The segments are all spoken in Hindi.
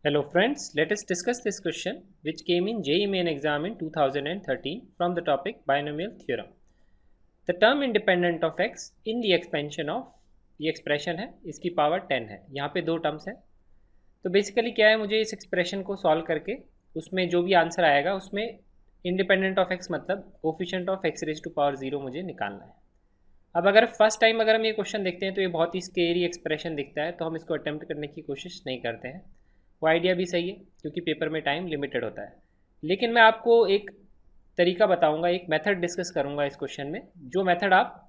Hello friends, let us discuss this question which came in JEE Main exam in 2013 from the topic binomial theorem. The term independent of x in the expansion of ये एक्सप्रेशन है इसकी पावर 10 है। यहाँ पे दो टर्म्स हैं। तो बेसिकली क्या है, मुझे इस एक्सप्रेशन को सॉल्व करके उसमें जो भी आंसर आएगा उसमें इंडिपेंडेंट ऑफ एक्स मतलब coefficient of x raise to power 0 मुझे निकालना है। अब अगर फर्स्ट टाइम अगर हम ये क्वेश्चन देखते हैं तो ये बहुत ही स्केरी एक्सप्रेशन दिखता है, तो हम इसको अटेम्प्ट करने की कोशिश नहीं करते हैं। वो आइडिया भी सही है क्योंकि पेपर में टाइम लिमिटेड होता है। लेकिन मैं आपको एक तरीका बताऊंगा, एक मेथड डिस्कस करूंगा इस क्वेश्चन में, जो मेथड आप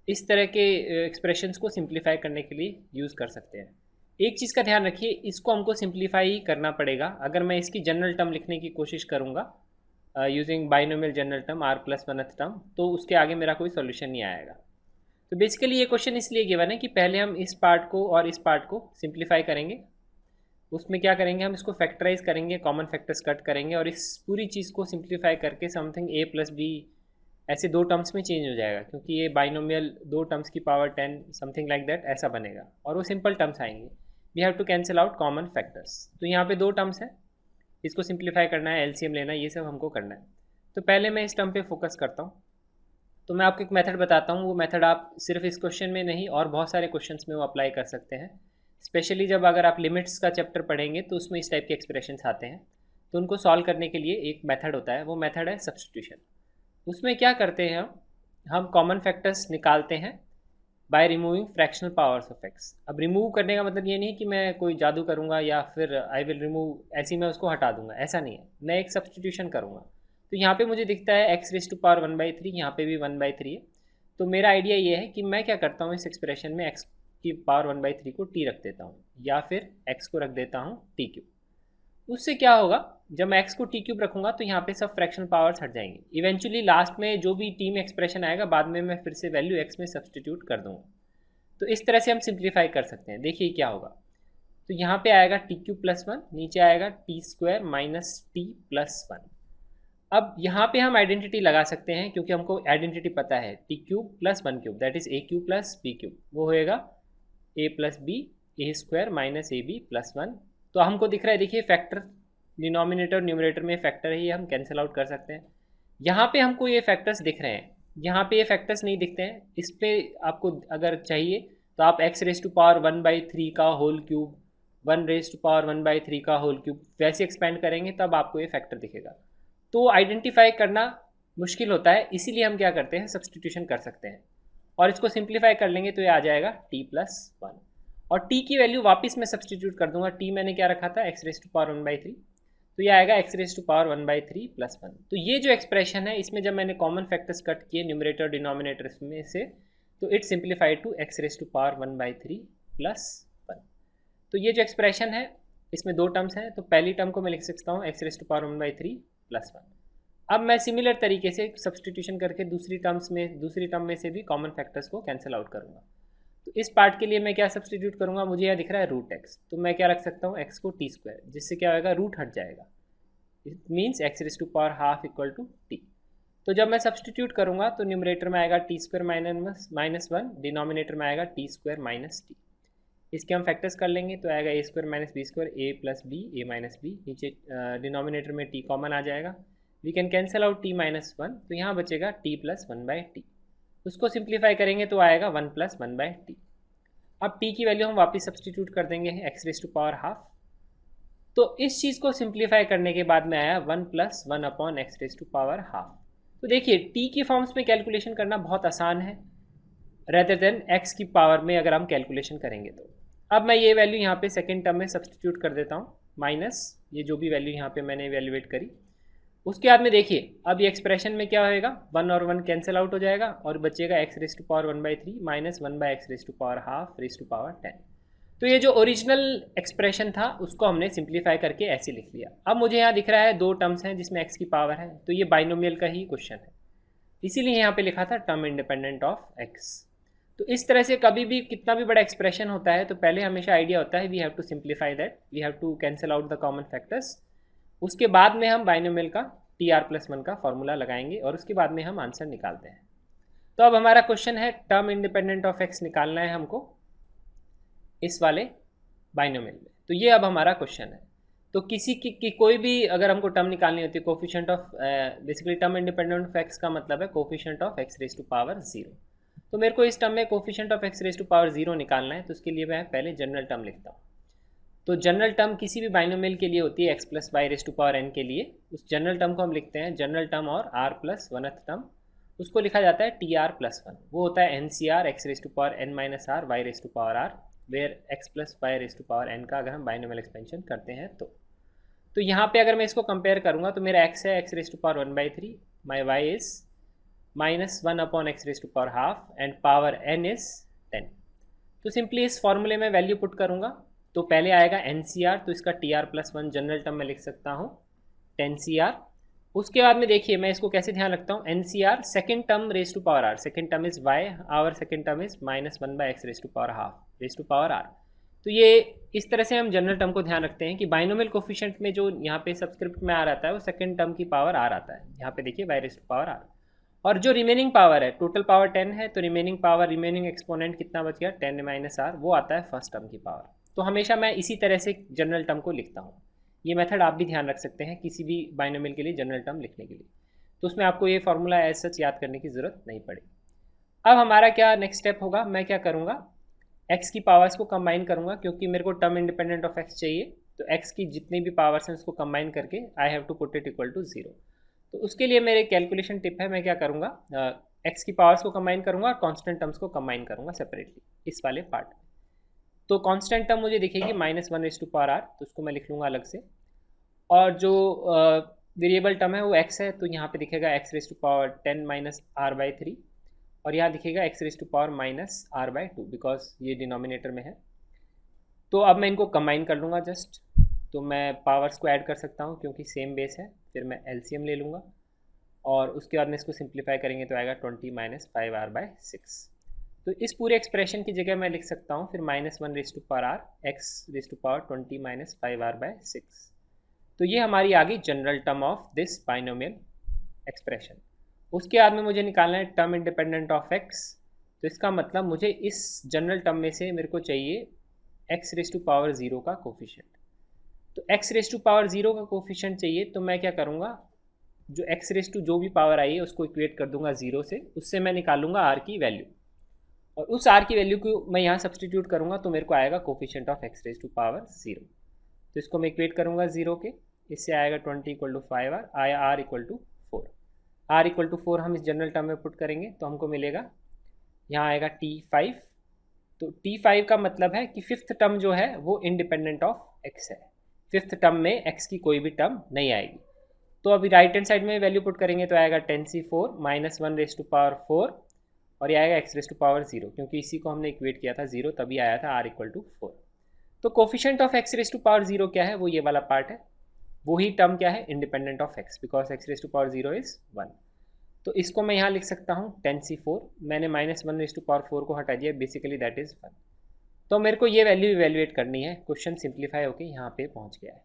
इस तरह के एक्सप्रेशंस को सिंप्लीफाई करने के लिए यूज़ कर सकते हैं। एक चीज़ का ध्यान रखिए, इसको हमको सिंप्लीफाई करना पड़ेगा। अगर मैं इसकी जनरल टर्म लिखने की कोशिश करूँगा using binomial general term r plus 1th term, तो उसके आगे मेरा कोई सोल्यूशन नहीं आएगा। तो बेसिकली ये क्वेश्चन इसलिए गिवन है कि पहले हम इस पार्ट को और इस पार्ट को सिंप्लीफाई करेंगे। उसमें क्या करेंगे, हम इसको फैक्टराइज करेंगे, कॉमन फैक्टर्स कट करेंगे और इस पूरी चीज़ को सिंप्लीफाई करके समथिंग a प्लस बी ऐसे दो टर्म्स में चेंज हो जाएगा, क्योंकि ये बाइनोमियल दो टर्म्स की पावर 10 समथिंग लाइक दैट ऐसा बनेगा और वो सिंपल टर्म्स आएंगे। We have to cancel out common factors. तो यहाँ पे दो टर्म्स हैं, इसको सिंप्लीफाई करना है, एलसीएम लेना है, ये सब हमको करना है। तो पहले मैं इस टर्म पे फोकस करता हूँ। तो मैं आपको एक मेथड बताता हूँ, वो मेथड आप सिर्फ इस क्वेश्चन में नहीं और बहुत सारे क्वेश्चंस में वो अप्लाई कर सकते हैं। स्पेशली जब अगर आप लिमिट्स का चैप्टर पढ़ेंगे तो उसमें इस टाइप के एक्सप्रेशंस आते हैं। तो उनको सॉल्व करने के लिए एक मेथड होता है, वो मेथड है सब्स्टिट्यूशन। उसमें क्या करते हैं, हम कॉमन फैक्टर्स निकालते हैं by removing fractional powers of x. अब रिमूव करने का मतलब ये नहीं कि मैं कोई जादू करूँगा या फिर आई विल रिमूव ऐसी मैं उसको हटा दूंगा, ऐसा नहीं है। मैं एक सब्स्टिट्यूशन करूँगा। तो यहाँ पे मुझे दिखता है एक्स रेज टू पावर 1/3, यहाँ पे भी 1/3 है। तो मेरा आइडिया ये है कि मैं क्या करता हूँ, इस एक्सप्रेशन में एक्स की पावर 1/3 को टी रख देता हूँ या फिर एक्स को रख देता हूँ टी क्यूब। उससे क्या होगा, जब मैं एक्स को टी क्यूब रखूँगा तो यहाँ पे सब फ्रैक्शनल पावर्स हट जाएंगी। इवेंचुअली लास्ट में जो भी टी में एक्सप्रेशन आएगा बाद में मैं फिर से वैल्यू एक्स में सब्सटीट्यूट कर दूँगा। तो इस तरह से हम सिंप्लीफाई कर सकते हैं। देखिए क्या होगा, तो यहाँ पे आएगा टी क्यूब प्लस 1, नीचे आएगा T square minus T plus 1। अब यहाँ पे हम आइडेंटिटी लगा सकते हैं क्योंकि हमको आइडेंटिटी पता है, T cube plus 1 cube that is A cube plus B cube, वो होएगा A plus B A square minus A B plus 1। तो हमको दिख रहा है, देखिए फैक्टर डिनोमिनेटर न्यूमरेटर में फैक्टर है, ये हम कैंसिल आउट कर सकते हैं। यहाँ पे हमको ये फैक्टर्स दिख रहे हैं, यहाँ पे ये फैक्टर्स नहीं दिखते हैं। इस पर आपको अगर चाहिए तो आप एक्स रेज टू पावर 1/3 का whole cube, 1 raise to power 1/3 का होल क्यूब वैसे एक्सपेंड करेंगे तब आपको ये फैक्टर दिखेगा। तो आइडेंटिफाई करना मुश्किल होता है, इसीलिए हम क्या करते हैं, सब्सटीट्यूशन कर सकते हैं और इसको सिंप्लीफाई कर लेंगे तो ये आ जाएगा t प्लस 1 और t की वैल्यू वापस मैं सब्सटीट्यूट कर दूंगा। t मैंने क्या रखा था, एक्स रेज टू पावर 1/3, तो ये आएगा x raise to power 1/3 plus 1। तो ये जो एक्सप्रेशन है इसमें जब मैंने कॉमन फैक्टर्स कट किए न्यूमरेटर डिनोमिनेटर में से, तो it simplified to x raise to power 1/3 plus 1। तो ये जो एक्सप्रेशन है इसमें दो टर्म्स हैं, तो पहली टर्म को मैं लिख सकता हूँ x raise to power 1/3 plus 1। अब मैं सिमिलर तरीके से सब्सटीट्यूशन करके दूसरी टर्म में से भी कॉमन फैक्टर्स को कैंसिल आउट करूंगा। तो इस पार्ट के लिए मैं क्या सब्सटीट्यूट करूंगा, मुझे यह दिख रहा है रूट एक्स, तो मैं क्या रख सकता हूँ, एक्स को टी स्क्वायर, जिससे क्या होगा, रूट हट जाएगा। It means x raise to power half equal to t. तो जब मैं सब्सटीट्यूट करूंगा तो न्यूमरेटर में आएगा टी स्क्वायर माइनस 1, डिनोमिनेटर में आएगा टी स्क्वायर माइनस टी। इसके हम फैक्टर्स कर लेंगे तो आएगा a square minus b square a plus B a minus b, नीचे डिनोमिनेटर में टी कॉमन आ जाएगा, we can cancel out t minus 1, तो यहाँ बचेगा t प्लस 1/t। उसको सिंप्लीफाई करेंगे तो आएगा 1 प्लस 1/t। अब t की वैल्यू हम वापस सब्सटीट्यूट कर देंगे x raise to power half. तो इस चीज़ को सिंप्लीफाई करने के बाद में आया 1 plus 1 upon x raise to power half. तो देखिए t की फॉर्म्स में कैलकुलेशन करना बहुत आसान है रेदर देन x की पावर में अगर हम कैलकुलेशन करेंगे। तो अब मैं ये वैल्यू यहाँ पे सेकेंड टर्म में सब्सटीट्यूट कर देता हूँ, माइनस ये जो भी वैल्यू यहाँ पे मैंने इवेल्युएट करी। उसके बाद में देखिए अब ये एक्सप्रेशन में क्या होएगा, 1 और 1 कैंसिल आउट हो जाएगा और बचेगा x raise to power 1/3 minus 1/x raise to power half raise to power 10। तो ये जो ओरिजिनल एक्सप्रेशन था उसको हमने सिंप्लीफाई करके ऐसे लिख लिया। अब मुझे यहाँ दिख रहा है दो टर्म्स हैं जिसमें x की पावर है, तो ये बाइनोमियल का ही क्वेश्चन है, इसीलिए यहाँ पे लिखा था टर्म इंडिपेंडेंट ऑफ x। तो इस तरह से कभी भी कितना भी बड़ा एक्सप्रेशन होता है तो पहले हमेशा आइडिया होता है we have to simplify that, we have to cancel out the common factors. उसके बाद में हम बाइनोमियल का TR+1 का फॉर्मूला लगाएंगे और उसके बाद में हम आंसर निकालते हैं। तो अब हमारा क्वेश्चन है टर्म इंडिपेंडेंट ऑफ x निकालना है हमको इस वाले बाइनोमियल में। तो ये अब हमारा क्वेश्चन है। तो किसी की कोई भी अगर हमको टर्म निकालनी होती है, coefficient of basically term independent of x का मतलब है coefficient of x raise to power zero. तो मेरे को इस टर्म में coefficient of x raise to power zero निकालना है, तो उसके लिए मैं पहले जनरल टर्म लिखता हूँ। तो जनरल टर्म किसी भी बाइनोमियल के लिए होती है x plus y raise to power n के लिए। उस जनरल टर्म को हम लिखते हैं जनरल टर्म और आर प्लस वनथ टर्म, उसको लिखा जाता है टी आर प्लस वन। वो होता है n c r x raise to power n minus r y raise to power r, where x plus y raise to power n का अगर हम बाइनोमियल एक्सपेंशन करते हैं तो यहाँ पे अगर मैं इसको कंपेयर करूँगा तो मेरा x है x raise to power 1/3, my y is -1 upon x raise to power half and power n is 10। तो सिंपली इस फॉर्मूले में वैल्यू पुट करूँगा तो पहले आएगा NCR, तो इसका TR plus one general term में लिख सकता हूँ 10CR। उसके बाद में देखिए मैं इसको कैसे ध्यान रखता हूँ, NCR second term raise to power r, second term is y, our second term is -1/x raise to power half raise to power r। तो ये इस तरह से हम जनरल टर्म को ध्यान रखते हैं कि बाइनोमियल कोफिशिएंट में जो यहाँ पे सबस्क्रिप्ट में आ आता है वो सेकंड टर्म की पावर आर आता है। यहाँ पे देखिए y raise to power r, और जो रिमेनिंग पावर है टोटल पावर 10 है, तो रिमेनिंग पावर रिमेनिंग एक्सपोनेंट कितना बच गया 10 माइनस आर, वो आता है फर्स्ट टर्म की पावर। तो हमेशा मैं इसी तरह से जनरल टर्म को लिखता हूँ। ये मेथड आप भी ध्यान रख सकते हैं किसी भी बाइनोमियल के लिए जनरल टर्म लिखने के लिए, तो उसमें आपको ये फॉर्मूला एज सच याद करने की ज़रूरत नहीं पड़ेगी। अब हमारा क्या नेक्स्ट स्टेप होगा, मैं क्या करूँगा, x की पावर्स को कंबाइन करूंगा, क्योंकि मेरे को टर्म इंडिपेंडेंट ऑफ x चाहिए। तो x की जितनी भी पावर्स हैं उसको कंबाइन करके I have to put it equal to zero. तो उसके लिए मेरे कैलकुलेशन टिप है, मैं क्या करूँगा, x की पावर्स को कंबाइन करूँगा और कांस्टेंट टर्म्स को कंबाइन करूँगा सेपरेटली इस वाले पार्ट में। तो कांस्टेंट टर्म मुझे दिखेगी -1 रेज टू पावर आर, तो उसको मैं लिख लूँगा अलग से। और जो वेरिएबल टर्म है वो x है, तो यहाँ पे दिखेगा x raise to power 10 minus r/3, और यहाँ दिखेगा x raise to power -r/2, because ये डिनोमिनेटर में है। तो अब मैं इनको कंबाइन कर लूँगा जस्ट, तो मैं पावर्स को ऐड कर सकता हूँ क्योंकि सेम बेस है। फिर मैं एलसीएम ले लूँगा और उसके बाद में इसको सिंप्लीफाई करेंगे तो आएगा 20 माइनस 5r/6। तो इस पूरे एक्सप्रेशन की जगह मैं लिख सकता हूँ फिर -1 raise to power r x raise to power 20 minus 5r/6। तो ये हमारी आ गई general term of this binomial expression. उसके बाद में मुझे निकालना है टर्म इंडिपेंडेंट ऑफ x। तो इसका मतलब मुझे इस जनरल टर्म में से मेरे को चाहिए x raise to power zero का कोफिशिएंट। तो x raise to power zero का कोफिशिएंट चाहिए, तो मैं क्या करूँगा, जो x रेज टू जो भी पावर आई है उसको इक्वेट कर दूंगा ज़ीरो से, उससे मैं निकालूंगा r की वैल्यू, और उस r की वैल्यू को मैं यहाँ सब्सटीट्यूट करूँगा तो मेरे को आएगा coefficient of x raise to power zero. तो इसको मैं इक्वेट करूँगा ज़ीरो के, इससे आएगा 20 इक्वल टू 5r, आया r equal to 4। r equal to 4 हम इस जनरल टर्म में पुट करेंगे तो हमको मिलेगा, यहाँ आएगा t5। तो t5 का मतलब है कि फिफ्थ टर्म जो है वो इंडिपेंडेंट ऑफ x है, फिफ्थ टर्म में x की कोई भी टर्म नहीं आएगी। तो अभी राइट हैंड साइड में वैल्यू पुट करेंगे तो आएगा 10c4 -1 रेज टू पावर 4, और ये आएगा x raise to power zero, क्योंकि इसी को हमने इक्वेट किया था ज़ीरो, तभी आया था r इक्वल टू 4। तो coefficient of x raise to power zero क्या है, वो ये वाला पार्ट है। वही टर्म क्या है, independent of x, because x raise to power zero is 1। तो इसको मैं यहाँ लिख सकता हूँ 10c4, मैंने -1 रेज टू पावर 4 को हटा दिया, बेसिकली दैट इज़ 1। तो मेरे को ये वैल्यू इवेल्युएट करनी है, क्वेश्चन सिंप्लीफाई होकर यहाँ पे पहुँच गया है।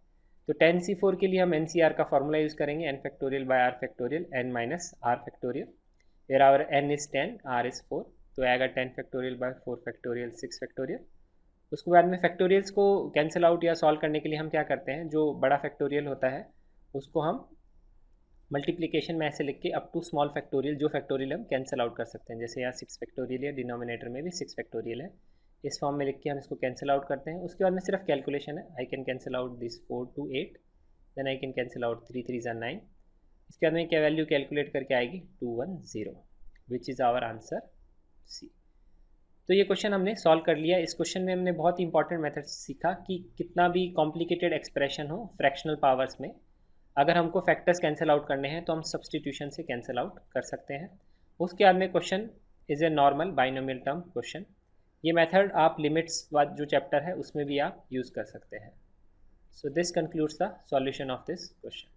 तो 10c4 के लिए हम NCR का फॉर्मूला यूज़ करेंगे, n factorial by r factorial n minus r factorial, where our n is 10, r is 4। तो आएगा 10 फैक्टोरियल बाय 4 फैक्टोरियल 6 फैक्टोरियल। उसके बाद में फैक्टोरियल्स को कैंसिल आउट या सॉल्व करने के लिए हम क्या करते हैं, जो बड़ा फैक्टोरियल होता है उसको हम मल्टीप्लिकेशन में ऐसे लिख के अप टू स्मॉल फैक्टोरियल, जो फैक्टोरियल हम कैंसिल आउट कर सकते हैं, जैसे यहाँ 6 फैक्टोरियल है, डिनोमिनेटर में भी 6 फैक्टोरियल है, इस फॉर्म में लिख के हम इसको कैंसिल आउट करते हैं। उसके बाद में सिर्फ कैलकुलेशन है, I can cancel out this 4 to 8, then I can cancel out 3 3 9। इसके बाद में क्या वैल्यू कैलकुलेट करके आएगी 210, which is our answer C. तो ये क्वेश्चन हमने सॉल्व कर लिया। इस क्वेश्चन में हमने बहुत इंपॉर्टेंट मेथड सीखा कि कितना भी कॉम्प्लिकेटेड एक्सप्रेशन हो फ्रैक्शनल पावर्स में, अगर हमको फैक्टर्स कैंसिल आउट करने हैं तो हम सब्सटीट्यूशन से कैंसिल आउट कर सकते हैं। उसके बाद में question is a normal binomial term question. ये मेथड आप लिमिट्स वाला जो चैप्टर है उसमें भी आप यूज़ कर सकते हैं। So this concludes the solution of this question.